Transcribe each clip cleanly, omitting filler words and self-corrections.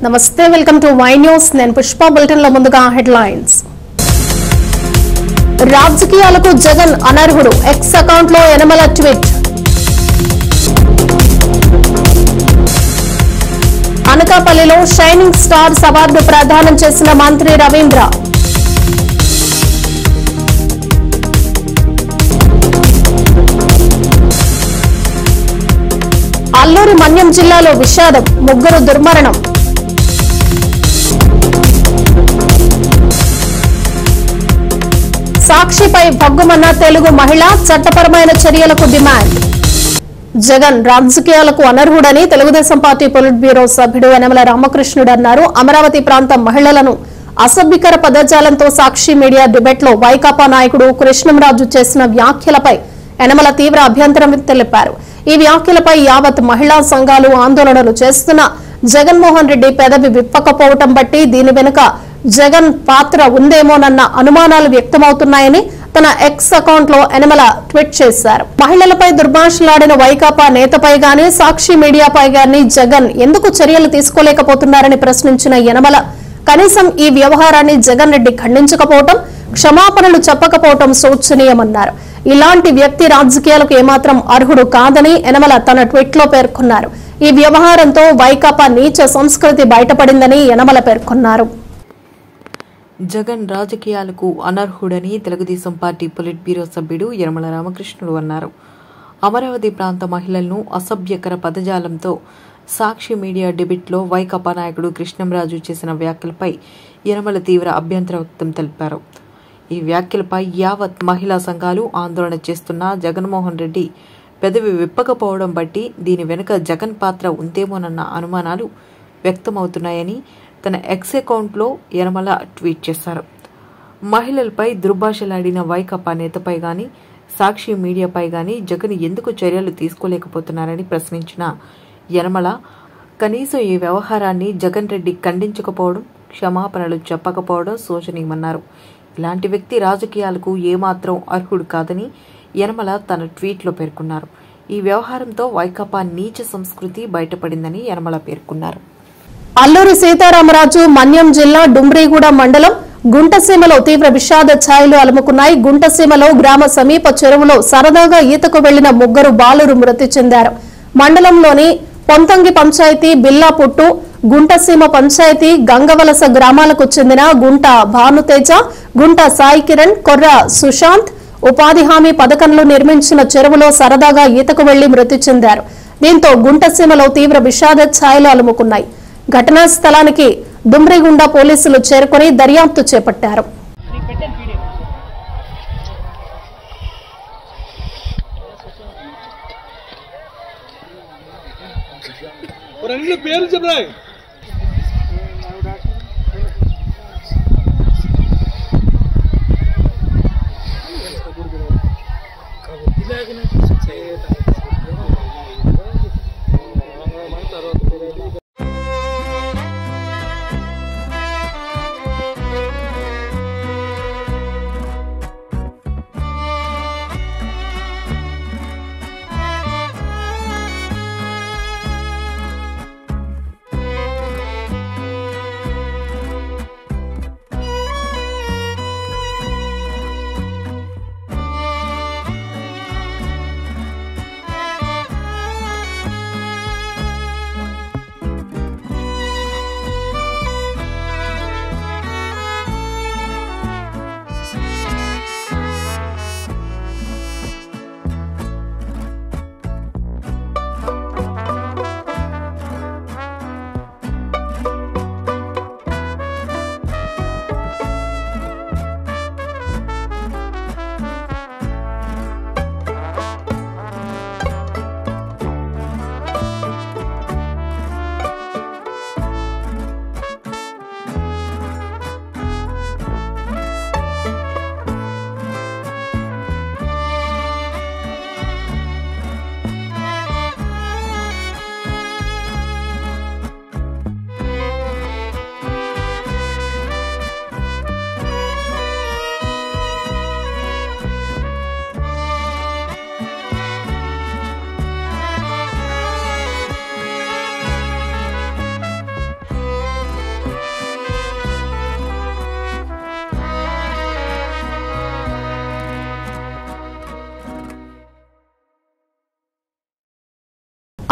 నమస్తే welcome to Y news నేను Pushpa bulletin లో ముందుగా హెడ్లైన్స్ రాజకీయాలకు జగన్ అనర్హుడు ఎక్స్ అకౌంట్ లో యనమల ట్వీట్ అనకాపల్లిలో షైనింగ్ స్టార్స్ అవార్డు ప్రదానం చేసిన మంత్రి రవీంద్ర అల్లూరి మన్యం జిల్లాలో విషాదం ముగ్గురు దుర్మరణం సాక్షిపై భగ్గుమన్న తెలుగు మహిళ చట్టపరమైన చర్యలకు డిమాండ్ జగన్ రాజకీయాలకు అనర్హుడని తెలుగుదేశం పార్టీ పొలిట్ బ్యూరో సభ్యుడు యనమల రామకృష్ణుడు అన్నారు. అమరావతి ప్రాంత మహిళలను అసభ్యకర పదజాలంతో సాక్షి మీడియా డిబేట్ లో వైకాపా నాయకుడు కృష్ణంరాజు చేసిన వ్యాఖ్యలపై యనమల తీవ్ర అభ్యంతరం తెలిపారు. ఈ వ్యాఖ్యలపై యావత్ మహిళా సంఘాలు ఆందోళనలు చేస్తున్న జగన్మోహన్ రెడ్డి పెదవి విప్పకపోవటం బట్టి దీని వెనుక జగన్ పాత్ర ఉందేమోనన్న అనుమానాలు వ్యక్తమవుతున్నాయని తన ఎక్స్ అకౌంట్ లో యనమల ట్వీట్ చేశారు. మహిళలపై దుర్భాషలాడిన వైకాపా నేతపై గానీ సాక్షి మీడియాపై గానీ జగన్ ఎందుకు చర్యలు తీసుకోలేకపోతున్నారని ప్రశ్నించిన యనమల కనీసం ఈ వ్యవహారాన్ని జగన్ రెడ్డి ఖండించకపోవటం, క్షమాపణలు చెప్పకపోవటం శోచనీయమన్నారు. ఇలాంటి వ్యక్తి రాజకీయాలకు ఏమాత్రం అర్హుడు కాదని యనమల తన ట్వీట్ లో పేర్కొన్నారు. ఈ వ్యవహారంతో వైకాపా నీచ సంస్కృతి బయటపడిందని యనమల పేర్కొన్నారు. జగన్ రాజకీయాలకు అనర్హుడని తెలుగుదేశం పార్టీ పొలిట్ బ్యూరో సభ్యుడు యనమల రామకృష్ణుడు అన్నారు. అమరావతి ప్రాంత మహిళలను అసభ్యకర పదజాలంతో సాక్షి మీడియా డిబేట్లో వైకాపా నాయకుడు కృష్ణంరాజు చేసిన వ్యాఖ్యలపై యనమల తీవ్ర అభ్యంతరం వ్యక్తం తెలిపారు. ఈ వ్యాఖ్యలపై యావత్ మహిళా సంఘాలు ఆందోళన చేస్తున్న జగన్మోహన్ రెడ్డి పెదవి విప్పకపోవడం బట్టి దీని వెనుక జగన్ పాత్ర ఉందేమోనన్న అనుమానాలు వ్యక్తమవుతున్నాయని తన ఎక్స్ అకౌంట్లో యనమల ట్వీట్ చేశారు. మహిళలపై దుర్భాషలాడిన వైకాపా నేతపై గానీ సాక్షి మీడియాపై గానీ జగన్ ఎందుకు చర్యలు తీసుకోలేకపోతున్నారని ప్రశ్నించిన యనమల కనీసం ఈ వ్యవహారాన్ని జగన్ రెడ్డి ఖండించకపోవడం, క్షమాపణలు చెప్పకపోవడం శోచనీయమన్నారు. ఇలాంటి వ్యక్తి రాజకీయాలకు ఏమాత్రం అర్హుడు కాదని యనమల తన ట్వీట్లో పేర్కొన్నారు. ఈ వ్యవహారంతో వైకాపా నీచ సంస్కృతి బయటపడిందని యనమల పేర్కొన్నారు. అల్లూరి సీతారామరాజు మన్యం జిల్లా డుమ్రిగూడ మండలం గుంటసీమలో తీవ్ర విషాద ఛాయలు అలుముకున్నాయి. గుంటసీమలో గ్రామ సమీప చెరువులో సరదాగా ఈతకు వెళ్లిన ముగ్గురు బాలురు మృతి చెందారు. మండలంలోని పొంతంగి పంచాయతీ బిల్లాపుట్టు, గుంటసీమ పంచాయతీ గంగవలస గ్రామాలకు చెందిన గుంట భానుతేజ, గుంట సాయి కిరణ్, కొర్ర సుశాంత్ ఉపాధి హామీ పథకంలో నిర్మించిన చెరువులో సరదాగా ఈతకు వెళ్లి మృతి చెందారు. దీంతో గుంటసీమలో తీవ్ర విషాద ఛాయలు అలుముకున్నాయి. ఘటనా స్థలానికి దుమ్రిగుండ పోలీసులు చేరుకుని దర్యాప్తు చేపట్టారు.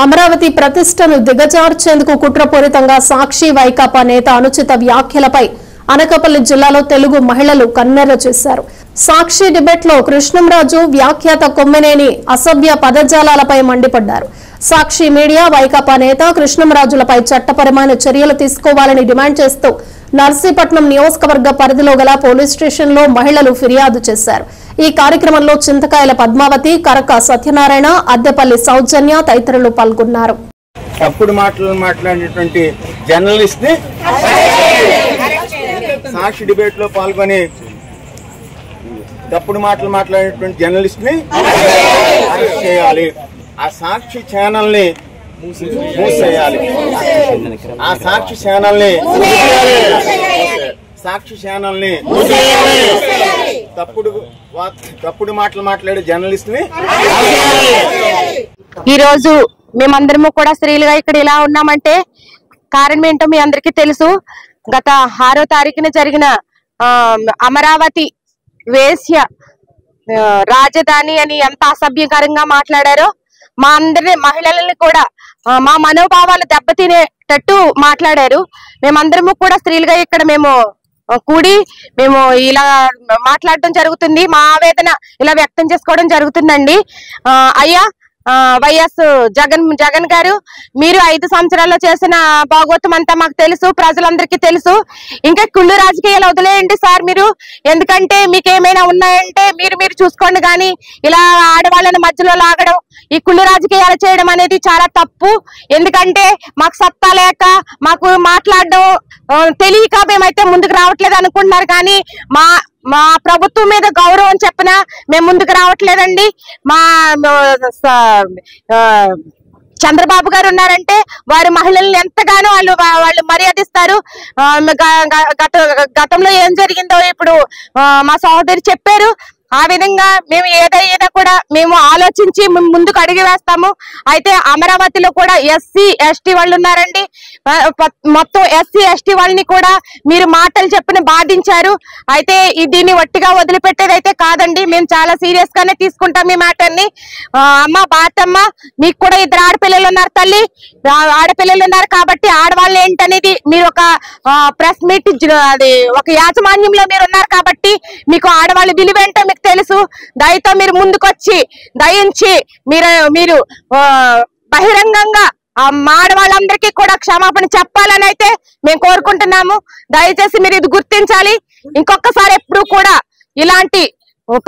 అమరావతి ప్రతిష్టను దిగజార్చేందుకు కుట్రపూరితంగా సాక్షి వైకాపా నేత అనుచిత వ్యాఖ్యలపై అనకాపల్లి జిల్లాలో తెలుగు మహిళలు కన్నెర్ర చేశారు. సాక్షి డిబేట్ లో కృష్ణంరాజు, వ్యాఖ్యాత కొమ్మినేని అసభ్య పదజాలాలపై మండిపడ్డారు. సాక్షి మీడియా, వైకాపా నేత కృష్ణంరాజులపై చట్టపరమైన చర్యలు తీసుకోవాలని డిమాండ్ చేస్తూ నర్సీపట్నం నియోజకవర్గ పరిధిలో గల పోలీస్ స్టేషన్ లో మహిళలు ఫిర్యాదు చేశారు. ఈ కార్యక్రమంలో చింతకాయల పద్మావతి, కరక సత్యనారాయణ, అద్దెపల్లి సౌజన్య తదితరులు పాల్గొన్నారు. తప్పుడు మాటలు మాట్లాడినటువంటి జర్నలిస్ట్ ని సాక్షి డిబేట్ లో పాల్గొని తప్పుడు మాటలు మాట్లాడినటువంటి జర్నలిస్ట్ ని అరెస్ట్ చేయాలి. ఆ సాక్షి ఛానల్ ని మూసేయాలి. ఆ సాక్షి ఛానల్ ని తప్పుడు మాటలు మాట్లాడే జర్నలిస్ట్ ని ఈ రోజు మేమందరము కూడా స్త్రీలుగా ఇక్కడ ఇలా ఉన్నామంటే కారణం ఏంటో మీ అందరికీ తెలుసు. గత 6వ తారీఖున జరిగిన అమరావతి వేశ్య రాజధాని అని ఎంత అసభ్యకరంగా మాట్లాడారో, మా అందరి మహిళలని కూడా మా మనోభావాలు దెబ్బతినేటట్టు మాట్లాడారు. మేమందరము కూడా స్త్రీలుగా ఇక్కడ మేము కూడి మేము ఇలా మాట్లాడడం జరుగుతుంది. మా ఆవేదన ఇలా వ్యక్తం చేసుకోవడం జరుగుతుందండి. అయ్యా వైఎస్ జగన్ గారు, మీరు 5 సంవత్సరాల్లో చేసిన భాగవతం అంతా మాకు తెలుసు, ప్రజలందరికీ తెలుసు. ఇంకా కుళ్ళు రాజకీయాలు వదిలేయండి సార్ మీరు. ఎందుకంటే మీకు ఏమైనా ఉన్నాయంటే మీరు చూసుకోండి, కానీ ఇలా ఆడవాళ్ళని మధ్యలో లాగడం, ఈ కుళ్ళు రాజకీయాలు చేయడం అనేది చాలా తప్పు. ఎందుకంటే మాకు సత్తా లేక, మాకు మాట్లాడడం తెలియక మేమైతే ముందుకు రావట్లేదు అనుకుంటున్నారు. కానీ మా ప్రభుత్వం మీద గౌరవం చెప్పినా మేము ముందుకు రావట్లేదండి. మా చంద్రబాబు గారు ఉన్నారంటే వారి మహిళల్ని ఎంతగానో వాళ్ళు మర్యాదిస్తారు. గతంలో ఏం జరిగిందో ఇప్పుడు మా సహోదరి చెప్పారు. ఆ విధంగా మేము ఏదైనా కూడా మేము ఆలోచించి ముందుకు అడుగు వేస్తాము. అయితే అమరావతిలో కూడా ఎస్సీ ఎస్టీ వాళ్ళు ఉన్నారండి. మొత్తం ఎస్సీ ఎస్టీ వాళ్ళని కూడా మీరు మాటలు చెప్పిన బాధించారు. అయితే దీన్ని వట్టిగా వదిలిపెట్టేది అయితే కాదండి. మేము చాలా సీరియస్ గానే తీసుకుంటాం ఈ మ్యాటర్ని. అమ్మ బాతమ్మ, మీకు కూడా 2 ఆడపిల్లలు ఉన్నారు తల్లి, ఆడపిల్లలు ఉన్నారు కాబట్టి ఆడవాళ్ళు ఏంటనేది మీరు ఒక ప్రెస్ మీట్, అది ఒక యాజమాన్యంలో మీరు ఉన్నారు కాబట్టి మీకు ఆడవాళ్ళ విలువ ఏంటో మీకు తెలుసు. దయతో మీరు ముందుకొచ్చి దయించి మీరు బహిరంగంగా ఆడవాళ్ళందరికీ కూడా క్షమాపణ చెప్పాలని అయితే మేము కోరుకుంటున్నాము. దయచేసి మీరు ఇది గుర్తించాలి. ఇంకొకసారి ఎప్పుడు కూడా ఇలాంటి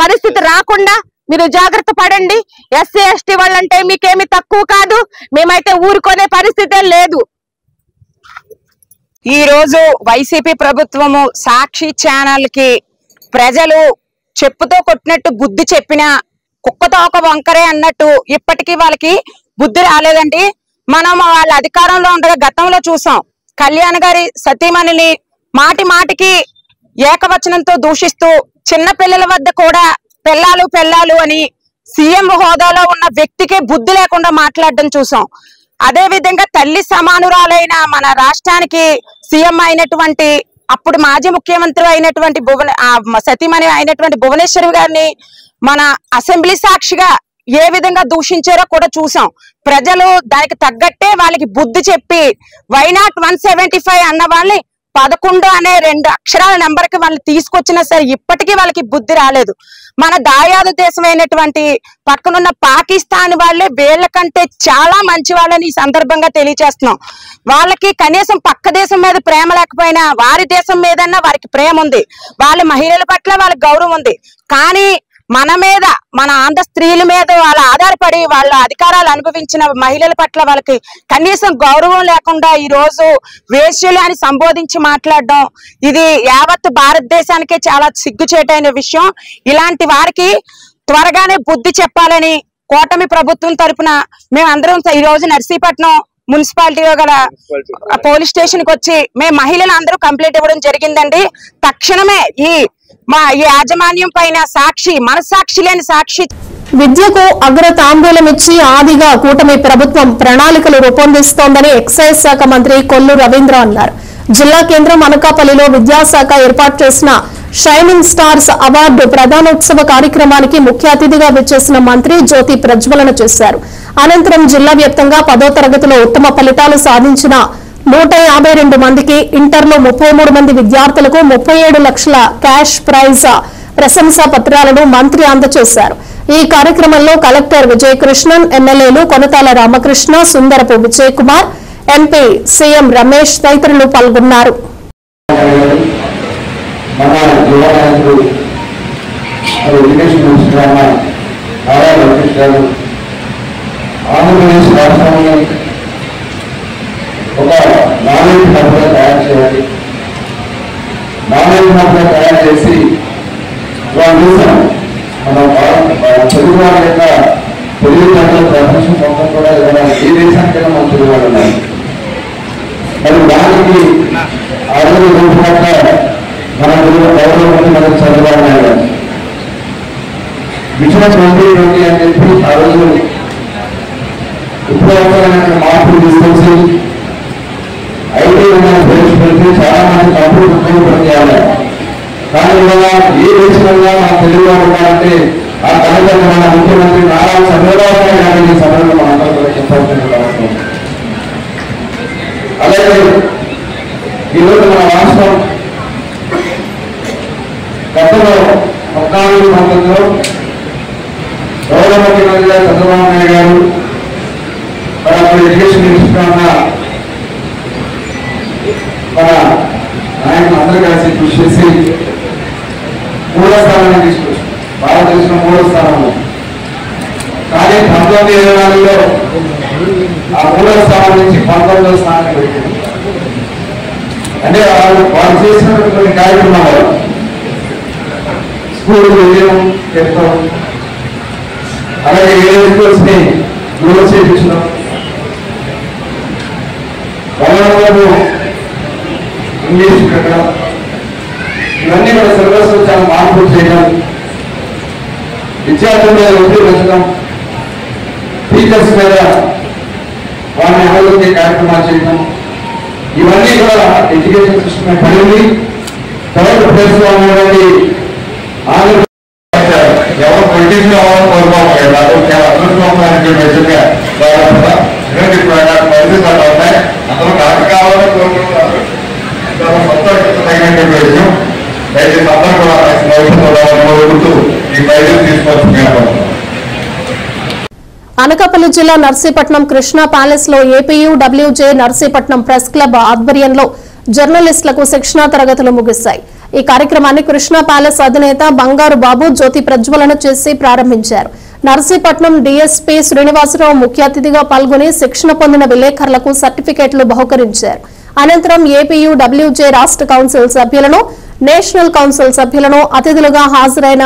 పరిస్థితి రాకుండా మీరు జాగ్రత్త పడండి. ఎస్సీ ఎస్టీ వాళ్ళంటే మీకేమి తక్కువ కాదు, మేమైతే ఊరుకునే పరిస్థితే లేదు. ఈ రోజు వైసీపీ ప్రభుత్వము సాక్షి ఛానల్ కి ప్రజలు చెప్పుతో కొట్టినట్టు బుద్ధి చెప్పినా కుక్కతోక వంకరే అన్నట్టు ఇప్పటికీ వాళ్ళకి బుద్ధి రాలేదండి. మనం వాళ్ళ అధికారంలో ఉండగా గతంలో చూసాం. కళ్యాణ్ గారి సతీమణిని మాటికి ఏకవచనంతో దూషిస్తూ చిన్న పిల్లల వద్ద కూడా పెళ్ళాలు అని సీఎం హోదాలో ఉన్న వ్యక్తికి బుద్ధి లేకుండా మాట్లాడడం చూసాం. అదే విధంగా తల్లి సమానురాలైన మన రాష్ట్రానికి సీఎం అయినటువంటి, అప్పుడు మాజీ ముఖ్యమంత్రి అయినటువంటి సతీమణి అయినటువంటి భువనేశ్వరి గారిని మన అసెంబ్లీ సాక్షిగా ఏ విధంగా దూషించారో కూడా చూసాం. ప్రజలు దానికి తగ్గట్టే వాళ్ళకి బుద్ధి చెప్పి వైనాట్ 175 అన్న వాళ్ళని 11 అనే 2 అక్షరాల నెంబర్ కి వాళ్ళు తీసుకొచ్చినా సరే ఇప్పటికీ వాళ్ళకి బుద్ధి రాలేదు. మన దాయాదు దేశమైనటువంటి పక్కనున్న పాకిస్తాన్ వాళ్ళే వీళ్ళ కంటే చాలా మంచి వాళ్ళని ఈ సందర్భంగా తెలియజేస్తున్నాం. వాళ్ళకి కనీసం పక్క దేశం మీద ప్రేమ లేకపోయినా వారి దేశం మీదన్నా వారికి ప్రేమ ఉంది, వాళ్ళ మహిళల పట్ల వాళ్ళకి గౌరవం ఉంది. కానీ మన మీద, మన ఆంధ్ర స్త్రీల మీద వాళ్ళ ఆధారపడి వాళ్ళ అధికారాలు అనుభవించిన మహిళల పట్ల వాళ్ళకి కనీసం గౌరవం లేకుండా ఈ రోజు వేశ్యలు అని సంబోధించి మాట్లాడడం, ఇది యావత్ భారతదేశానికే చాలా సిగ్గుచేటైన విషయం. ఇలాంటి వారికి త్వరగానే బుద్ధి చెప్పాలని కూటమి ప్రభుత్వం తరపున మేమందరం ఈ రోజు నర్సీపట్నం మున్సిపాలిటీలో గల పోలీస్ స్టేషన్ కి వచ్చి మేము మహిళలు అందరూ కంప్లైంట్ ఇవ్వడం జరిగిందండి. తక్షణమే ఈ యాజమాన్యం పైన సాక్షి, మనసాక్షి లేని సాక్షి. విద్యకు అగ్రతాంబూలం ఇచ్చి ఆదిగా కూటమి ప్రభుత్వం ప్రణాళికలు రూపొందిస్తోందని ఎక్సైజ్ శాఖ మంత్రి కొల్లు రవీంద్ర అన్నారు. జిల్లా కేంద్రం అనకాపల్లిలో విద్యాశాఖ ఏర్పాటు చేసిన షైనింగ్ స్టార్స్ అవార్డు ప్రధానోత్సవ కార్యక్రమానికి ముఖ్య అతిథిగా విచ్చేసిన మంత్రి జ్యోతి ప్రజ్వలన చేశారు. అనంతరం జిల్లా వ్యాప్తంగా 10వ తరగతిలో ఉత్తమ ఫలితాలు సాధించిన 152 మందికి, ఇంటర్లో 33 మంది విద్యార్థులకు 37 లక్షల క్యాష్ ప్రైజ్ ప్రశంసా పత్రాలను మంత్రి అందజేశారు. ఈ కార్యక్రమంలో కలెక్టర్ విజయకృష్ణన్, ఎమ్మెల్యేలు కొనతాల రామకృష్ణ, సుందరపు విజయ్ కుమార్, ఎంపీ సీఎం రమేష్ తదితరులు పాల్గొన్నారు. ఆంధ్రప్రదేశ్ రాష్ట్రంలో ఒక నాలెడ్జ్ హబ్గా తయారు చేయాలి. నాలెడ్జ్ హబ్గా తయారు చేసి మన తెలుగు వాళ్ళ యొక్క తెలివితేటల ప్రపంచం మొత్తం కూడా ఏ దేశానికైనా మన తెలుగు వాళ్ళు ఉన్నారు. మరి దానికి ఆరోగ్య రూపంగా మన తెలుగు గౌరవం మనకు చదవాలి. విజన్ 2020 అని చెప్పి ఆ రోజు ఉపయోగకరమైన మార్పులు తీసుకొచ్చి ఐటీ ప్రవేశపెడితే చాలా మంది కంప్యూటర్ ఉపయోగపడి చేయాలి. కానీ ఇవాళ ఏ దేశంలో మన తెలుగులో ఉండాలంటే ఆ తల్లిదండ్రులు మన ముఖ్యమంత్రి నారా చంద్రబాబు నాయుడు గారి ఈ సభలో మనందరూ కూడా చెప్పాల్సిన అవసరం. అలాగే ఈరోజు మన రాష్ట్రం గతంలో 14-19లో గౌరవ ముఖ్యమంత్రిగా చంద్రబాబు నాయుడు గారు మన ఎడ్యుకేషన్ మినిస్టర్ ఉన్న మన నాయకులు అందరూ కలిసి కృషి చేసి 3వ స్థానాన్ని తీసుకొచ్చారు. భారతదేశంలో 3వ స్థానంలో. కానీ 1924లో ఆ 3వ స్థానం నుంచి 19వ స్థానానికి పెట్టింది. అంటే వాళ్ళు చేసినటువంటి కొన్ని కార్యక్రమాలు స్కూల్ విజయం చెప్తాం, అలాగే ఏ స్కూల్స్ ని గ్రోత్ చేయించడం, బలవంతులకు ఇంగ్లీష్ పెట్టడం, ఇవన్నీ మన సిలబస్ చాలా మార్పులు చేయడం, విద్యార్థుల మీద ఒత్తిడి పెంచడం, టీచర్స్ మీద వాళ్ళని అమలుకే కార్యక్రమాలు చేయడం, ఇవన్నీ కూడా ఎడ్యుకేషన్ సిస్టమ్ పడింది. థర్డ్ ప్లేస్ లో ఉన్నటువంటి ఎవరు పొలిటీషియన్ అవ్వాలని కోరుకోవాలి. నాకు చాలా అదృష్టవంతమైన విషయంగా పరిస్థితులు ఉన్నాయి. అందరూ నాకు కావాలని కోరుకుంటున్నారు. తగినటువంటి విషయం దయచేసి అందరూ కూడా భవిష్యత్తు కోరుకుంటూ ఈ బయలు తీసుకోవచ్చు. అనకాపల్లి జిల్లా నర్సీపట్నం కృష్ణా ప్యాలెస్ లో ఏపీయూడబ్ల్యూజే నర్సీపట్నం ప్రెస్ క్లబ్ ఆధ్వర్యంలో జర్నలిస్టులకు శిక్షణా తరగతులు ముగిశాయి. ఈ కార్యక్రమాన్ని కృష్ణా ప్యాలెస్ అధినేత బంగారు బాబు జ్యోతి ప్రజ్వలన చేసి ప్రారంభించారు. నర్సీపట్నం డీఎస్పీ శ్రీనివాసరావు ముఖ్య అతిథిగా పాల్గొని శిక్షణ పొందిన విలేకరులకు సర్టిఫికెట్లు బహుకరించారు. అనంతరం ఏపీయూడబ్ల్యూజే రాష్ట్ర కౌన్సిల్ సభ్యులను, నేషనల్ కౌన్సిల్ సభ్యులను అతిథులుగా హాజరైన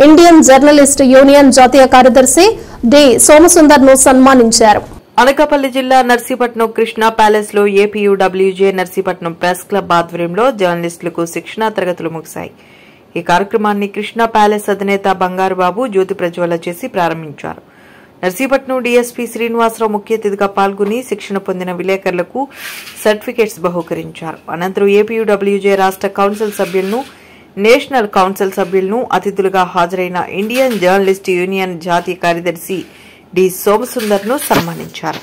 ఇండియన్ జర్నలిస్ట్ యూనియన్ జాతీయ కార్యదర్శి డి సోమసుందర్ ను సన్మానించారు. అనకాపల్లి జిల్లా నర్సీపట్నం కృష్ణా ప్యాలెస్ లో ఏపీయూడబ్ల్యూజే నర్సీపట్నం ప్రెస్ క్లబ్ ఆధ్వర్యంలో జర్నలిస్టులకు శిక్షణా తరగతులు ముగిశాయి. ఈ కార్యక్రమాన్ని కృష్ణా ప్యాలెస్ అధినేత బంగారు బాబు జ్యోతి ప్రజ్వల చేసి ప్రారంభించారు. నర్సీపట్నం డీఎస్పీ శ్రీనివాసరావు ముఖ్య అతిథిగా పాల్గొని శిక్షణ పొందిన విలేకరులకు సర్టిఫికెట్స్ బహుకరించారు. అనంతరం ఏపీయూడబ్ల్యూజే రాష్ట్ర కౌన్సిల్ సభ్యులను, నేషనల్ కౌన్సిల్ సభ్యులను అతిథులుగా హాజరైన ఇండియన్ జర్నలిస్ట్ యూనియన్ జాతీయ కార్యదర్శి డి సోమసుందర్ ను సన్మానించారు.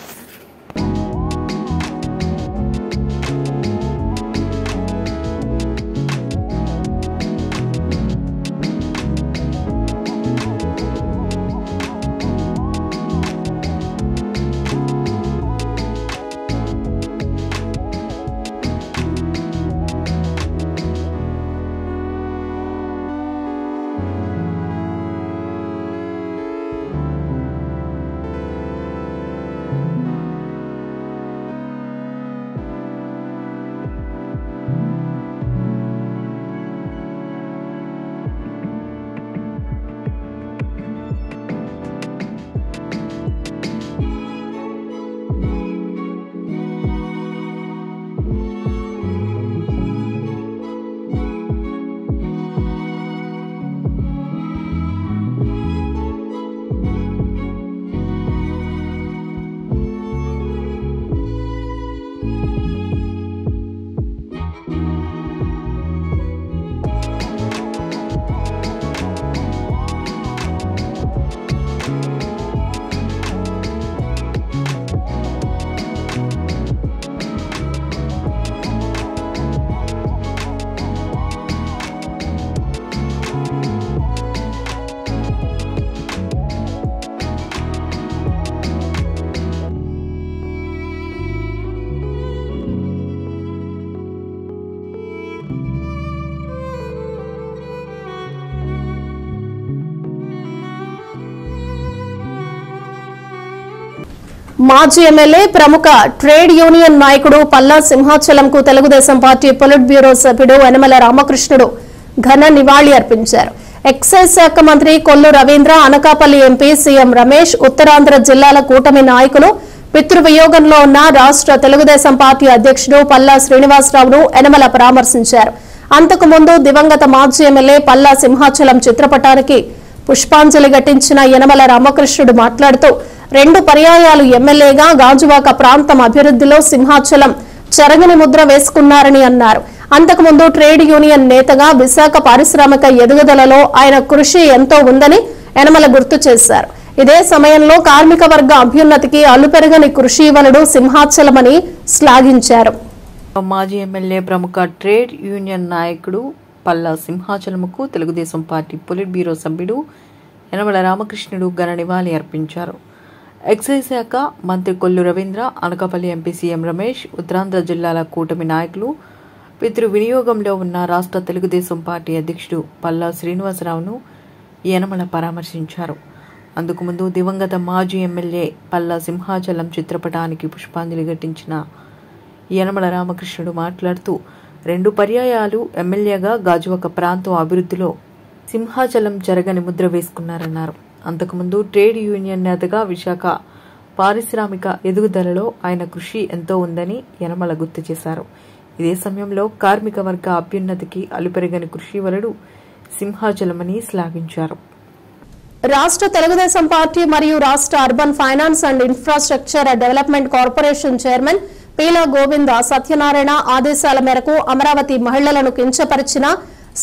మాజీ ఎమ్మెల్యే ప్రముఖ ట్రేడ్ యూనియన్ నాయకుడు పల్లా సింహాచలంకు తెలుగుదేశం పార్టీ పొలిట్ బ్యూరో సభ్యుడు యనమల రామకృష్ణుడు ఘన నివాళి అర్పించారు. ఎక్సైజ్ శాఖ మంత్రి కొల్లు రవీంద్ర, అనకాపల్లి ఎంపీ సీఎం రమేష్, ఉత్తరాంధ్ర జిల్లాల కూటమి నాయకులు పితృవియోగంలో ఉన్న రాష్ట్ర తెలుగుదేశం పార్టీ అధ్యక్షుడు పల్లా శ్రీనివాసరావును యనమల పరామర్శించారు. అంతకుముందు దివంగత మాజీ ఎమ్మెల్యే పల్లా సింహాచలం చిత్రపటానికి పుష్పాంజలి ఘటించిన యనమల రామకృష్ణుడు మాట్లాడుతూ 2 పర్యాయాలు ఎమ్మెల్యేగా గాజువాక ప్రాంతం అభివృద్ధిలో సింహాచలం చెరగని ముద్ర వేసుకున్నారని అన్నారు. అంతకుముందు ట్రేడ్ యూనియన్ నేతగా విశాఖ పారిశ్రామిక ఎదుగుదలలో ఆయన కృషి ఎంతో ఉందని యనమల గుర్తు చేశారు. ఇదే సమయంలో కార్మిక వర్గ అభ్యున్నతికి అలుపెరగని కృషివలుడు సింహాచలమని శ్లాఘించారు. మాజీ ఎమ్మెల్యే ప్రముఖ ట్రేడ్ యూనియన్ నాయకుడు పల్లా సింహాచలంకు తెలుగుదేశం పార్టీ పొలిట్ బ్యూరో సభ్యుడు యనమల రామకృష్ణుడు ఘన నివాళి అర్పించారు. ఎక్సైజ్ శాఖ మంత్రి కొల్లు రవీంద్ర, అనకాపల్లి ఎంపీ సీఎం రమేష్, ఉత్తరాంధ్ర జిల్లాల కూటమి నాయకులు పితృ వినియోగంలో ఉన్న రాష్ట్ర తెలుగుదేశం పార్టీ అధ్యక్షుడు పల్లా శ్రీనివాసరావును యనమల పరామర్శించారు. అందుకుముందు దివంగత మాజీ ఎమ్మెల్యే పల్లా సింహాచలం చిత్రపటానికి పుష్పాంజలి ఘటించిన యనమల రామకృష్ణుడు మాట్లాడుతూ 2 పర్యాయాలు ఎమ్మెల్యేగా గాజువాక ప్రాంతం అభివృద్ధిలో సింహాచలం చెరగని ముద్ర వేసుకున్నారన్నారు. అంతకుముందు ట్రేడ్ యూనియన్ నేతగా విశాఖ పారిశ్రామిక ఎదుగుదలలో ఆయన కృషి ఎంతో ఉందని యనమల గుర్తు చేశారు. ఇదే సమయంలో కార్మిక వర్గ అభ్యున్నతికి అలుపెరగని కృషివలుడు సింహాచలమని శ్లాఘించారు. రాష్ట్ర తెలుగుదేశం పార్టీ మరియు రాష్ట్ర urban finance and infrastructure development corporation chairman Peela Govinda Satyanarayana ఆదేశాల మేరకు అమరావతి మహిళలను కించపరిచిన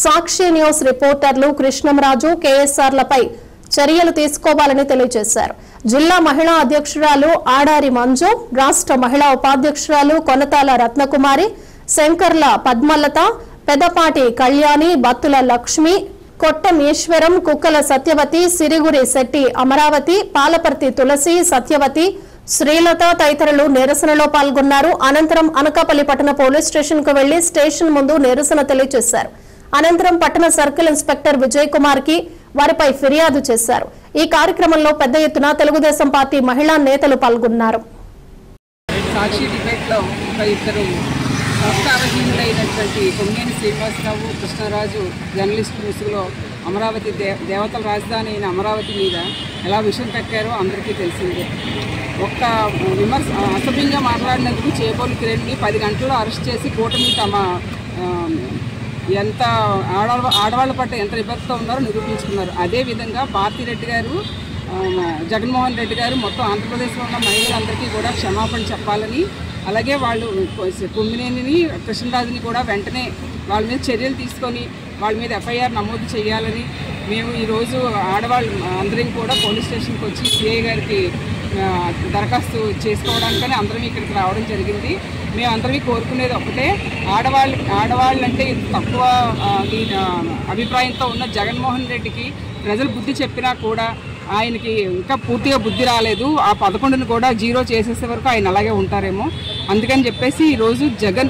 సాక్షి న్యూస్ రిపోర్టర్లు కృష్ణంరాజు, కేఎస్ఆర్లపై చర్యలు తీసుకోవాలని తెలియజేశారు. జిల్లా మహిళా అధ్యక్షురాలు ఆడారి మంజు, రాష్ట్ర మహిళా ఉపాధ్యక్షురాలు కొనతాల రత్నకుమారి, శంకర్ల పద్మలత, పెదపాటి కళ్యాణి, బత్తుల లక్ష్మి, కొట్టం ఈశ్వరం, కుక్కల సత్యవతి, సిరిగురి శెట్టి అమరావతి, పాలపర్తి తులసి, సత్యవతి, శ్రీలత తదితరులు నిరసనలో పాల్గొన్నారు. అనంతరం అనకాపల్లి పట్టణ పోలీస్ స్టేషన్ కు వెళ్లి స్టేషన్ ముందు నిరసన తెలియజేశారు. అనంతరం పట్టణ సర్కిల్ ఇన్స్పెక్టర్ విజయ్ కుమార్ కి వారిపై ఫిర్యాదు చేశారు. ఈ కార్యక్రమంలో పెద్ద ఎత్తున తెలుగుదేశం పార్టీ మహిళా నేతలు పాల్గొన్నారు. సాక్షి డిబేట్లో ఇద్దరు సంస్థానహీనులైనటువంటి కొమ్మేని శ్రీనివాసరావు, కృష్ణరాజు జర్నలిస్టు ముసుగులో అమరావతి దేవతల రాజధాని అయిన అమరావతి మీద ఎలా విషయం కక్కారో అందరికీ తెలిసిందే. ఒక్క విమర్శ అసభ్యంగా మాట్లాడినందుకు చేబోలు కిరణ్ని 10 గంటల్లో అరెస్ట్ చేసి కూటమి తమ ఎంత ఆడవాళ్ళ పట్ల ఎంత నిబద్ధత ఉన్నారో నిరూపించుకున్నారు. అదేవిధంగా భారతిరెడ్డి గారు, జగన్మోహన్ రెడ్డి గారు మొత్తం ఆంధ్రప్రదేశ్లో ఉన్న మహిళలందరికీ కూడా క్షమాపణ చెప్పాలని, అలాగే వాళ్ళు కొమ్మినేనిని, కృష్ణరాజుని కూడా వెంటనే వాళ్ళ మీద చర్యలు తీసుకొని వాళ్ళ మీద ఎఫ్ఐఆర్ నమోదు చేయాలని మేము ఈరోజు ఆడవాళ్ళు అందరం కూడా పోలీస్ స్టేషన్కి వచ్చి సిఐ గారికి దరఖాస్తు చేసుకోవడానికని అందరం ఇక్కడికి రావడం జరిగింది. మేము అందరికీ కోరుకునేది ఒకటే, ఆడవాళ్ళంటే తక్కువ అభిప్రాయంతో ఉన్న జగన్మోహన్ రెడ్డికి ప్రజలు బుద్ధి చెప్పినా కూడా ఆయనకి ఇంకా పూర్తిగా బుద్ధి రాలేదు. ఆ 11ని కూడా 0 చేసేసే వరకు ఆయన అలాగే ఉంటారేమో. అందుకని చెప్పేసి ఈరోజు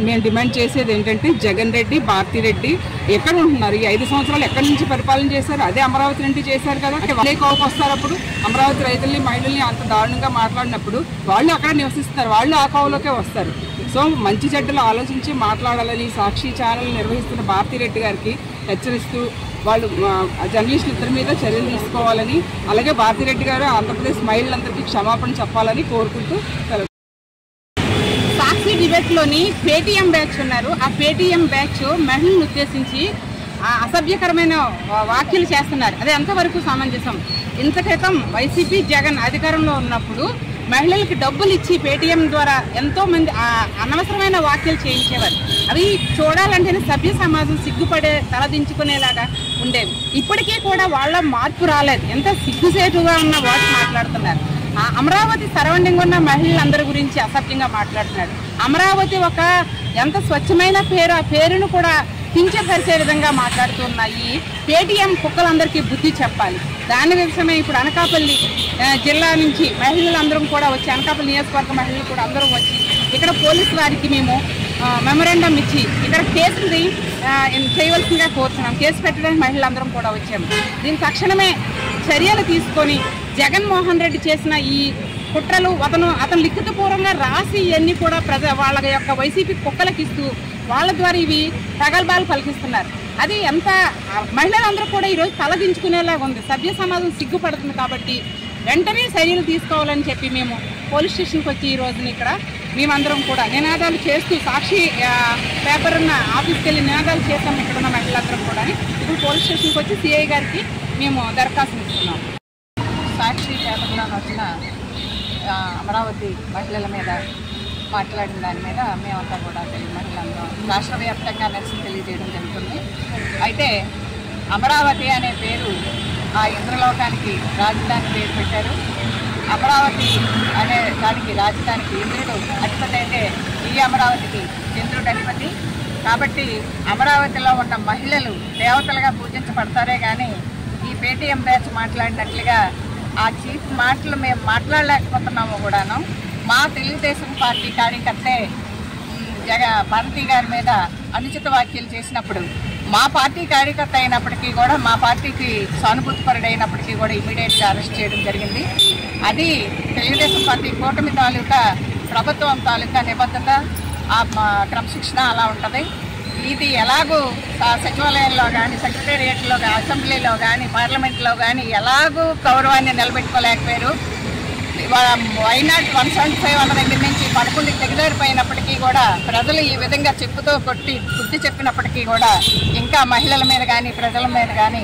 మేము డిమాండ్ చేసేది ఏంటంటే, జగన్ రెడ్డి, భారతిరెడ్డి ఎక్కడ ఉంటున్నారు? ఈ 5 సంవత్సరాలు ఎక్కడి నుంచి పరిపాలన చేశారు? అదే అమరావతి నుండి చేశారు కదా. వాళ్ళే కోపం వస్తారు. అప్పుడు అమరావతి రైతుల్ని, మహిళల్ని అంత దారుణంగా మాట్లాడినప్పుడు వాళ్ళు అక్కడ నివసిస్తారు, వాళ్ళు ఆ కోవలోకే వస్తారు. సో మంచి చెడ్డలు ఆలోచించి మాట్లాడాలని సాక్షి ఛానల్ నిర్వహిస్తున్న భారతిరెడ్డి గారికి హెచ్చరిస్తూ వాళ్ళు జర్నలిస్టులు ఇద్దరి మీద చర్యలు తీసుకోవాలని, అలాగే భారతిరెడ్డి గారు ఆంధ్రప్రదేశ్ మహిళలందరికీ క్షమాపణ చెప్పాలని కోరుకుంటూ సాక్షి డిబేట్లోని పేటీఎం బ్యాచ్ ఉన్నారు. ఆ పేటీఎం బ్యాచ్ మహిళలను ఉద్దేశించి అసభ్యకరమైన వ్యాఖ్యలు చేస్తున్నారు. అది ఎంతవరకు సమంజసం? ఇంత క్రితం వైసీపీ జగన్ అధికారంలో ఉన్నప్పుడు మహిళలకి డబ్బులు ఇచ్చి పేటీఎం ద్వారా ఎంతో మంది అనవసరమైన వ్యాఖ్యలు చేయించేవారు. అవి చూడాలంటేనే సభ్య సమాజం సిగ్గుపడే తలదించుకునేలాగా ఉండేవి. ఇప్పటికీ కూడా వాళ్ళ మార్పు రాలేదు. ఎంత సిగ్గుసేటుగా ఉన్న వాటి మాట్లాడుతున్నారు. అమరావతి సరౌండింగ్ ఉన్న మహిళలందరి గురించి అసభ్యంగా మాట్లాడుతున్నాడు. అమరావతి ఒక ఎంత స్వచ్ఛమైన పేరు, ఆ పేరును కూడా కించపరిచే విధంగా మాట్లాడుతున్నాయి. పేటీఎం కుక్కలందరికీ బుద్ధి చెప్పాలి. దాని విషయమే ఇప్పుడు అనకాపల్లి జిల్లా నుంచి మహిళలందరం కూడా వచ్చి, అనకాపల్లి నియోజకవర్గ మహిళలు కూడా అందరం వచ్చి ఇక్కడ పోలీసు వారికి మేము మెమరాండం ఇచ్చి ఇక్కడ కేసుని చేయవలసిందిగా కోరుతున్నాం. కేసు పెట్టడానికి మహిళలందరం కూడా వచ్చాము. దీని తక్షణమే చర్యలు తీసుకొని జగన్మోహన్ రెడ్డి చేసిన ఈ కుట్రలు అతను లిఖితపూర్వంగా రాసి ఇవన్నీ కూడా వాళ్ళ యొక్క వైసీపీ కుక్కలకి ఇస్తూ వాళ్ళ ద్వారా ఇవి ప్రగల్భాలు పలికిస్తున్నారు. అది ఎంత మహిళలందరూ కూడా ఈరోజు తలదించుకునేలాగా ఉంది. సభ్య సమాజం సిగ్గుపడుతుంది. కాబట్టి వెంటనే చర్యలు తీసుకోవాలని చెప్పి మేము పోలీస్ స్టేషన్కి వచ్చి ఈ రోజున ఇక్కడ మేమందరం కూడా నినాదాలు చేస్తూ సాక్షి పేపర్ ఉన్న ఆఫీస్కి వెళ్ళి నినాదాలు చేస్తాం. ఇక్కడ ఉన్న మహిళలందరం కూడా ఇప్పుడు పోలీస్ స్టేషన్కి వచ్చి సిఐ గారికి మేము దరఖాస్తు ఇస్తున్నాం. సాక్షి పేపర్లో వచ్చిన అమరావతి మహిళల మీద మాట్లాడిన దాని మీద మేమంతా కూడా తెలుగు మహిళలందరం రాష్ట్ర వ్యాప్తంగా నిరసన తెలియజేయడం జరుగుతుంది. అయితే అమరావతి అనే పేరు ఆ ఇంద్రలోకానికి రాజధాని పేరు పెట్టారు. అమరావతి అనే దానికి రాజధానికి ఇంద్రుడు అధిపతి అయితే ఈ అమరావతికి చంద్రుడు అధిపతి. కాబట్టి అమరావతిలో ఉన్న మహిళలు దేవతలుగా పూజించబడతారే కానీ ఈ పేటీఎం బ్యాచ్ మాట్లాడినట్లుగా ఆ చీఫ్ మాటలు మేము మాట్లాడలేకపోతున్నాము కూడాను. మా తెలుగుదేశం పార్టీ కార్యకర్తే భారతి గారి మీద అనుచిత వ్యాఖ్యలు చేసినప్పుడు మా పార్టీ కార్యకర్త అయినప్పటికీ కూడా మా పార్టీకి సానుభూతిపరుడైనప్పటికీ కూడా ఇమీడియట్గా అరెస్ట్ చేయడం జరిగింది. అది తెలుగుదేశం పార్టీ కూటమి తాలూకా ప్రభుత్వం తాలూకా నిబద్ధత క్రమశిక్షణ అలా ఉంటుంది. ఇది ఎలాగూ సచివాలయంలో కానీ సెక్రటేరియట్లో కానీ అసెంబ్లీలో కానీ పార్లమెంట్లో కానీ ఎలాగూ గౌరవాన్ని నిలబెట్టుకోలేకపోయారు. వైనాట్ 175 అన్న దగ్గర నుంచి 11 దిగజారిపోయినప్పటికీ కూడా ప్రజలు ఈ విధంగా చెప్పుతో కొట్టి బుద్ధి చెప్పినప్పటికీ కూడా ఇంకా మహిళల మీద కానీ ప్రజల మీద కానీ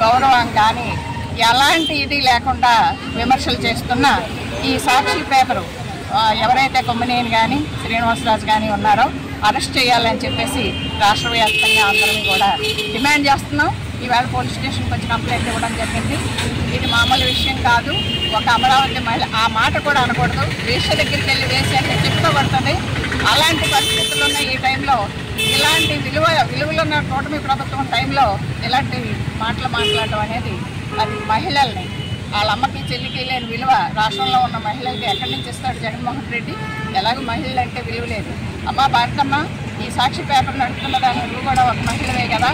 గౌరవం కానీ ఎలాంటి ఇది లేకుండా విమర్శలు చేస్తున్న ఈ సాక్షి పేపరు ఎవరైతే కొమ్మినేని కానీ శ్రీనివాసరాజు కానీ ఉన్నారో అరెస్ట్ చేయాలని చెప్పేసి రాష్ట్ర వ్యాప్తంగా అందరం కూడా డిమాండ్ చేస్తున్నాం. ఈవేళ పోలీస్ స్టేషన్కి వచ్చి కంప్లైంట్ ఇవ్వడం జరిగింది. ఇది మామూలు విషయం కాదు. ఒక అమరావతి మహిళ ఆ మాట కూడా అనకూడదు. వేష దగ్గరికి వెళ్ళి వేసి అంటే చెప్పుకోబడుతుంది. అలాంటి పరిస్థితులు ఉన్న ఈ టైంలో ఇలాంటి విలువలున్న కూటమి ప్రభుత్వం టైంలో ఇలాంటి మాటలు మాట్లాడటం అనేది అది మహిళల్ని వాళ్ళ అమ్మకి చెల్లికి లేని విలువ రాష్ట్రంలో ఉన్న మహిళలకి ఎక్కడి నుంచి ఇస్తాడు జగన్మోహన్ రెడ్డి? ఎలాగో మహిళలు అంటే విలువ లేదు. అమ్మ భారతమ్మ, ఈ సాక్షి పేపర్ నడుపుతున్న దాన్ని నువ్వు కూడా ఒక మహిళవే కదా,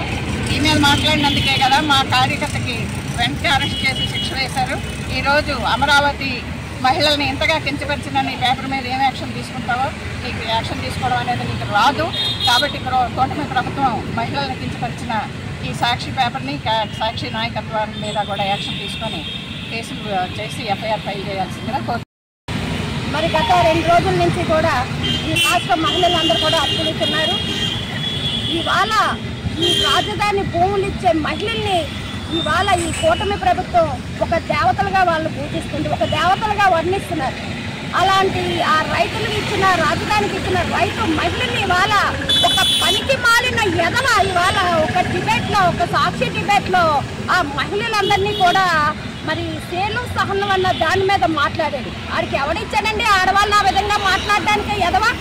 ఈమెయిల్ మాట్లాడినందుకే కదా మా కార్యకర్తకి వెంటనే అరెస్ట్ చేసి శిక్ష వేశారు. ఈరోజు అమరావతి మహిళల్ని ఇంతగా కించపరిచిన నీ పేపర్ మీద ఏం యాక్షన్ తీసుకుంటావో నీకు యాక్షన్ తీసుకోవడం అనేది నీకు రాదు. కాబట్టి కూటమి ప్రభుత్వం మహిళల్ని కించపరిచిన ఈ సాక్షి పేపర్ని సాక్షి నాయకత్వం మీద కూడా యాక్షన్ తీసుకొని కేసులు చేసి ఎఫ్ఐఆర్ ఫైల్ చేయాల్సిందిగా కోరుతున్నాను. మరి గత 2 రోజుల నుంచి కూడా ఈ రాష్ట్ర మహిళలందరూ కూడా అప్పుడుతున్నారు. ఇవాళ ఈ రాజధాని భూములు ఇచ్చే మహిళల్ని ఇవాళ ఈ కూటమి ప్రభుత్వం ఒక దేవతలుగా వాళ్ళు పూజిస్తుంది, ఒక దేవతలుగా వర్ణిస్తున్నారు. అలాంటి ఆ రైతులకు ఇచ్చిన రాజధానికి ఇచ్చిన రైతు మహిళల్ని ఇవాళ ఒక పనికి మాలిన ఎదల ఇవాళ ఒక డిబేట్లో, ఒక సాక్షి డిబేట్లో ఆ మహిళలందరినీ కూడా మరి సేలు సహనం అన్న దాని మీద మాట్లాడాడు. వాడికి ఎవడిచ్చాడండి ఆడవాళ్ళు ఆ విధంగా మాట్లాడడానికి ఎదవా?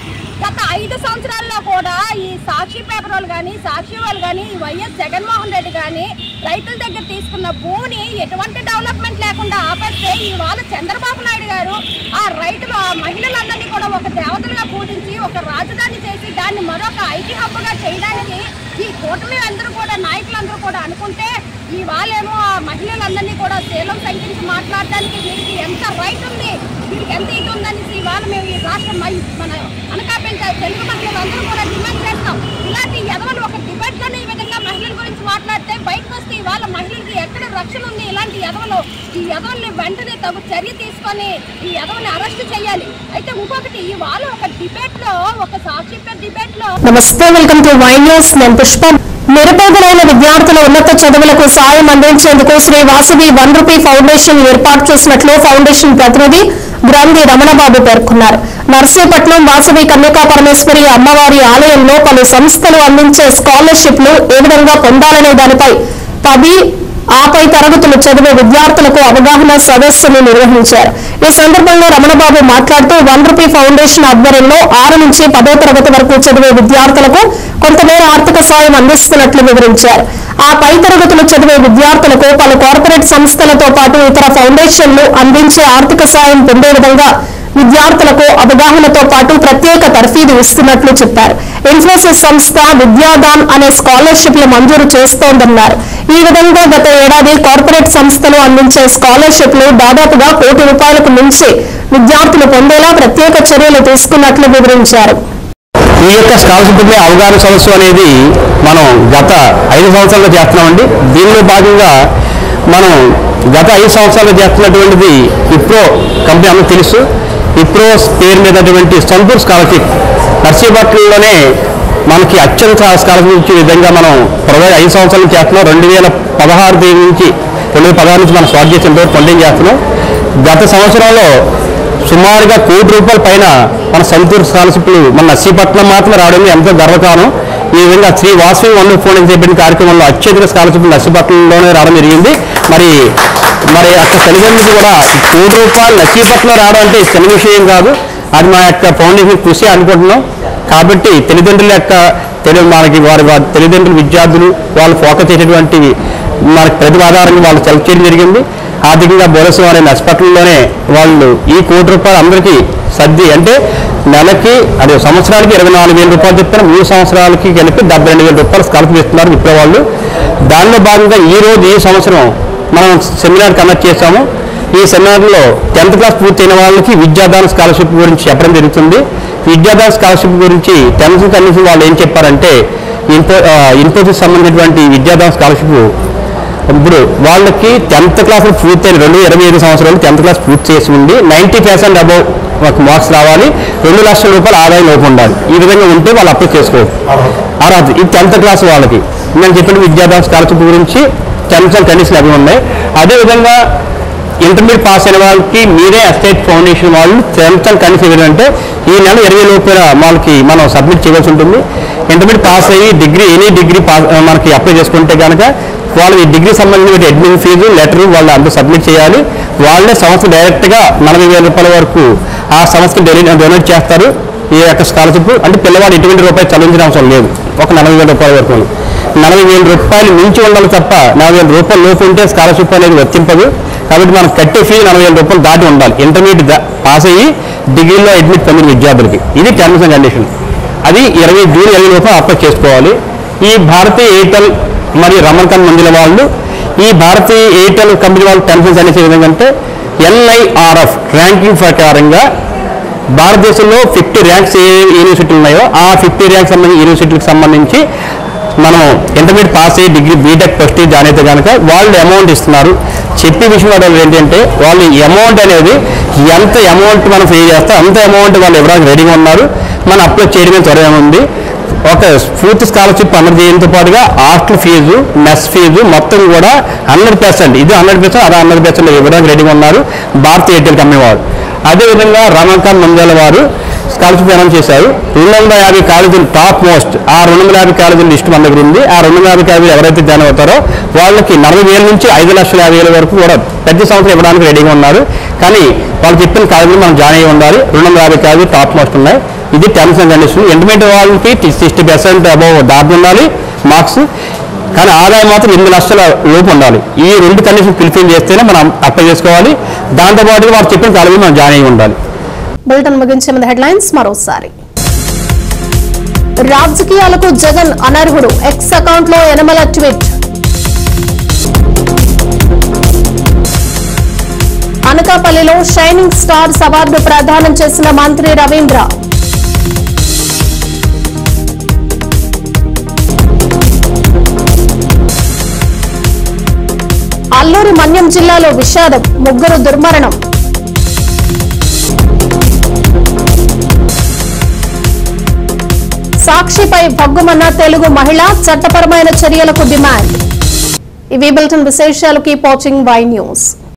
గత 5 సంవత్సరాల్లో కూడా ఈ సాక్షి పేపర్ వాళ్ళు కానీ సాక్షి వాళ్ళు కానీ ఈ వైఎస్ జగన్మోహన్ రెడ్డి కానీ రైతుల దగ్గర తీసుకున్న భూమిని ఎటువంటి డెవలప్మెంట్ లేకుండా ఆపేస్తే ఇవాళ చంద్రబాబు నాయుడు గారు ఆ రైతులు ఆ మహిళలందరినీ కూడా ఒక దేవతలుగా పూజించి ఒక రాజధాని చేసి దాన్ని మరొక ఐటీ హబ్గా చేయడానికి ఈ కూటమి అందరూ కూడా నాయకులందరూ కూడా అనుకుంటే ఇవాళేమో ఆ మహిళలందరినీ కూడా శీలం తగ్గించి మాట్లాడడానికి వీరికి ఎంత రైట్ ఉంది, వీరికి ఎంత ఇది ఉందనేసి ఇవాళ మేము ఈ రాష్ట్రం మన అనకాపల్లి తెలుగు మహిళలందరూ కూడా డిమాండ్ చేస్తాం. ఇలాంటి ఎదవలు ఒక డిబేట్లోనే ఈ విధంగా మహిళల గురించి మాట్లాడితే బయటకు వస్తే ఇవాళ మహిళలకి ఎక్కడ రక్షణ ఉంది? ఇలాంటి ఎదవలు ఈ ఎదవల్ని వెంటనే తగు చర్య తీసుకొని ఈ ఎదవల్ని అరెస్ట్ చేయాలి. అయితే ఇంకొకటి ఇవాళ ఒక డిబేట్లో, ఒక సాక్షి డిబేట్లో. నమస్తే, వెల్కమ్ టు వై న్యూస్. నేను పుష్ప. నిరుపేదలైన విద్యార్థుల ఉన్నత చదువులకు సాయం అందించేందుకు శ్రీ వాసవి 1 రూపీ ఫౌండేషన్ ఏర్పాటు చేసినట్లు ఫౌండేషన్ ప్రతినిధి గ్రంథి రమణబాబు పేర్కొన్నారు. నర్సీపట్నం వాసవి కన్యకా పరమేశ్వరి అమ్మవారి ఆలయంలో పలు సంస్థలు అందించే స్కాలర్షిప్లు ఏ విధంగా పొందాలనే దానిపై 10 ఆపై తరగతులు చదివే విద్యార్థులకు అవగాహన సదస్సును నిర్వహించారు. ఈ సందర్భంగా రమణబాబు మాట్లాడుతూ 1 రూపీ ఫౌండేషన్ ఆధ్వర్యంలో 6 నుంచి 10వ తరగతి వరకు చదివే విద్యార్థులకు కొంతమేర ఆర్థిక సాయం అందిస్తున్నట్లు వివరించారు. ఆ పై తరగతులు చదివే విద్యార్థులకు పలు కార్పొరేట్ సంస్థలతో పాటు ఇతర ఫౌండేషన్లు అందించే ఆర్థిక సాయం పొందే విధంగా విద్యార్థులకు అవగాహనతో పాటు ప్రత్యేక తర్ఫీదు ఇస్తున్నట్లు చెప్పారు. ఇన్ఫోసిస్ సంస్థ విద్యాదాన్ అనే స్కాలర్షిప్లు మంజూరు చేస్తోందన్నారు. ఈ విధంగా గత ఏడాది కార్పొరేట్ సంస్థలు అందించే స్కాలర్షిప్లు దాదాపుగా ₹1 కోటి మించి విద్యార్థులు విద్యార్థులు పొందేలా ప్రత్యేక చర్యలు తీసుకున్నట్లు వివరించారు. ఈ యొక్క స్కాలర్షిప్ అవగాహన సదస్సు అనేది మనం గత 5 సంవత్సరాలుగా చేస్తున్నామండి. దీనిలో భాగంగా మనం గత 5 సంవత్సరాలు చేస్తున్నటువంటిది ఇప్రో కంపెనీ అందరూ తెలుసు. ఇప్రో పేరు మీదటువంటి సంతూర్ స్కాలర్షిప్ నర్సీపట్నంలోనే మనకి అత్యంత స్కాలర్షిప్ ఇచ్చే విధంగా మనం 5 సంవత్సరాలు చేస్తున్నాం. 2016 నుంచి మనం స్టార్ట్ చేసిన ఫండింగ్ చేస్తున్నాం. గత సంవత్సరంలో సుమారుగా ₹1 కోటి పైన మన సంతూర్ స్కాలర్షిప్లు మన నర్సీపట్నం మాత్రమే రావడం ఎంతో గర్వకారణం. ఈ విధంగా శ్రీ వాసవి వండర్ఫుల్ అని చెప్పిన కార్యక్రమంలో అత్యధిక స్కాలర్షిప్లు నర్సీపట్నంలోనే రావడం జరిగింది. మరి అక్కడ తల్లిదండ్రులు కూడా ₹1 నర్సీపట్నం రావడం అంటే చిన్న విషయం కాదు. అది మా యొక్క ఫౌండేషన్ కృషి అనుకుంటున్నాం. కాబట్టి తల్లిదండ్రుల యొక్క మనకి వారి తల్లిదండ్రులు విద్యార్థులు వాళ్ళు ఫోకస్ చేసేటువంటి మనకి ప్రతిభ ఆధారంగా వాళ్ళు సెలెక్ట్ చేయడం జరిగింది. ఆర్థికంగా బోనస్ అనే నర్సీపట్నంలోనే వాళ్ళు ఈ ₹1 అందరికీ సర్ది అంటే నెలకి అదే సంవత్సరానికి ₹24,000 చెప్తారు. 3 సంవత్సరాలకి కలిపి ₹72,000 స్కాలర్షిప్ ఇస్తున్నారు ఇప్పుడు వాళ్ళు. దానిలో భాగంగా ఈ సంవత్సరం మనం సెమినార్ కండక్ట్ చేశాము. ఈ సెమినార్లో 10th క్లాస్ పూర్తయిన వాళ్ళకి విద్యాదాన స్కాలర్షిప్ గురించి చెప్పడం జరుగుతుంది. విద్యాదాన స్కాలర్షిప్ గురించి 10th కండిషన్ వాళ్ళు ఏం చెప్పారంటే ఇన్ఫోసిస్ సంబంధించినటువంటి విద్యాదాన స్కాలర్షిప్ ఇప్పుడు వాళ్ళకి 10th క్లాస్ పూర్తయిన 25 సంవత్సరాలు 10th క్లాస్ పూర్తి చేసి ఉండి 90% అబౌవ్ మార్క్స్ రావాలి. ₹2 లక్షల ఆదాయం లోపు ఉండాలి. ఈ విధంగా ఉంటే వాళ్ళు అప్లై చేసుకోవచ్చు. అర్హత ఈ 10th క్లాస్ వాళ్ళకి నేను చెప్పిన విద్యాదాన స్కాలర్షిప్ గురించి టర్మ్స్ అండ్ కండిషన్ అవి ఉన్నాయి. అదేవిధంగా ఇంటర్మీడియట్ పాస్ అయిన వాళ్ళకి మీరే ఎస్టేట్ ఫౌండేషన్ వాళ్ళు టర్మ్స్ అండ్ కండిషన్ ఏంటంటే ఈ నెల 20 లోపు వాళ్ళకి మనం సబ్మిట్ చేయాల్సి ఉంటుంది. ఇంటర్మీడియట్ పాస్ అయ్యి ఎనీ డిగ్రీ మనకి అప్లై చేసుకుంటే కనుక వాళ్ళు ఈ డిగ్రీ సంబంధించిన అడ్మిన్ ఫీజు లెటర్ వాళ్ళు అంతా సబ్మిట్ చేయాలి. వాళ్ళే సంస్థ డైరెక్ట్గా ₹40,000 వరకు ఆ సంస్థకి డొనేట్ చేస్తారు. ఈ యొక్క స్కాలర్షిప్ అంటే పిల్లవాడు ఎటువంటి రూపాయలు చెల్లించిన అవసరం లేదు. ఒక ₹40,000 వరకు ₹40,000 మించి ఉండాలి తప్ప ₹40,000 లోపు ఉంటే స్కాలర్షిప్ అనేది వర్తింపదు. కాబట్టి మనం కట్టే ఫీజు ₹40,000 దాటి ఉండాలి. ఇంటర్మీడియట్ పాస్ అయ్యి డిగ్రీలో అడ్మిట్ పొందిన విద్యార్థులకి ఇది టర్మ్స్ అండ్ కండిషన్. అది జూన్ 20 లోపు అప్లై చేసుకోవాలి. ఈ భారతీయ ఎయిర్టెల్ మరియు రమణకాంత్ మందిల వాళ్ళు ఈ భారతీయ ఎయిర్టెల్ కంపెనీ వాళ్ళు టర్మ్స్ అనేసి విధంగా అంటే NIRF ర్యాంకింగ్ ప్రకారంగా భారతదేశంలో 50 ర్యాంక్స్ ఏ యూనివర్సిటీలు ఉన్నాయో ఆ 50 ర్యాంక్స్ సంబంధించి యూనివర్సిటీకి సంబంధించి మనం ఇంటర్మీడియట్ పాస్ అయ్యి డిగ్రీ బీటెక్ ఫస్ట్ జాయిన్ అయితే కనుక వాళ్ళు అమౌంట్ ఇస్తున్నారు. చెప్పే విషయం వాళ్ళు ఏంటంటే వాళ్ళు అమౌంట్ అనేది ఎంత అమౌంట్ మనం పే చేస్తాం అంత అమౌంట్ వాళ్ళు ఇవ్వడానికి రెడీగా ఉన్నారు. మనం అప్లై చేయడమే త్వరగా ఉంది. ఒక పూర్తి స్కాలర్షిప్ అందరు చేయడంతో పాటుగా హాస్టల్ ఫీజు మెస్ ఫీజు మొత్తం కూడా 100% ఇది 100% అది 100% ఇవ్వడానికి రెడీగా ఉన్నారు భారతీయ ఎయిర్టెల్ కంపెనీ వారు. అదేవిధంగా రమణకాంత్ మంజాల వారు స్కాలర్షిప్ అనౌన్స్ చేశారు. 250 కాలేజీలు టాప్ మోస్ట్ ఆ 250 కాలేజీల లిస్ట్ మన దగ్గర ఉంది. ఆ 250 కాలేజీలు ఎవరైతే జాయిన్ అవుతారో వాళ్ళకి 40,000 నుంచి 5,50,000 వరకు కూడా ప్రతి సంవత్సరం ఇవ్వడానికి రెడీగా ఉన్నారు. కానీ వాళ్ళు చెప్పిన కాలేజీలు మనం జాయిన్ అయ్యి ఉండాలి. 250 కాలేజీలు టాప్ మోస్ట్ ఉన్నాయి. ఇది టర్మ్స్ అండ్ కండిషన్. ఇంటర్మీడియట్ వాళ్ళకి 60% అబౌవ్ దాటి ఉండాలి మార్క్స్. కానీ ఆదాయం మాత్రం 8 లక్షల లోపు ఉండాలి. ఈ 2 కండిషన్ ఫుల్ఫిల్ చేస్తేనే మనం అప్లై చేసుకోవాలి. దాంతోపాటు వాళ్ళు చెప్పిన కాలేజీలు మనం జాయిన్ అయ్యి ఉండాలి. బులెటిన్ ముగించే ముందు హెడ్లైన్స్ మరోసారి. రాజకీయాలకు జగన్ అనర్హుడు, ఎక్స్ అకౌంట్ లో యనమల ట్వీట్. అనకాపల్లిలో షైనింగ్ స్టార్స్ అవార్డు ప్రదానం చేసిన మంత్రి రవీంద్ర. అల్లూరి మన్యం జిల్లాలో విషాదం, 3 దుర్మరణం. సాక్షిపై భగ్గుమన్న తెలుగు మహిళ, చట్టపరమైన చర్యలకు డిమాండ్. ఇవి బులెటిన్ విశేషాలు. Keep watching Y news.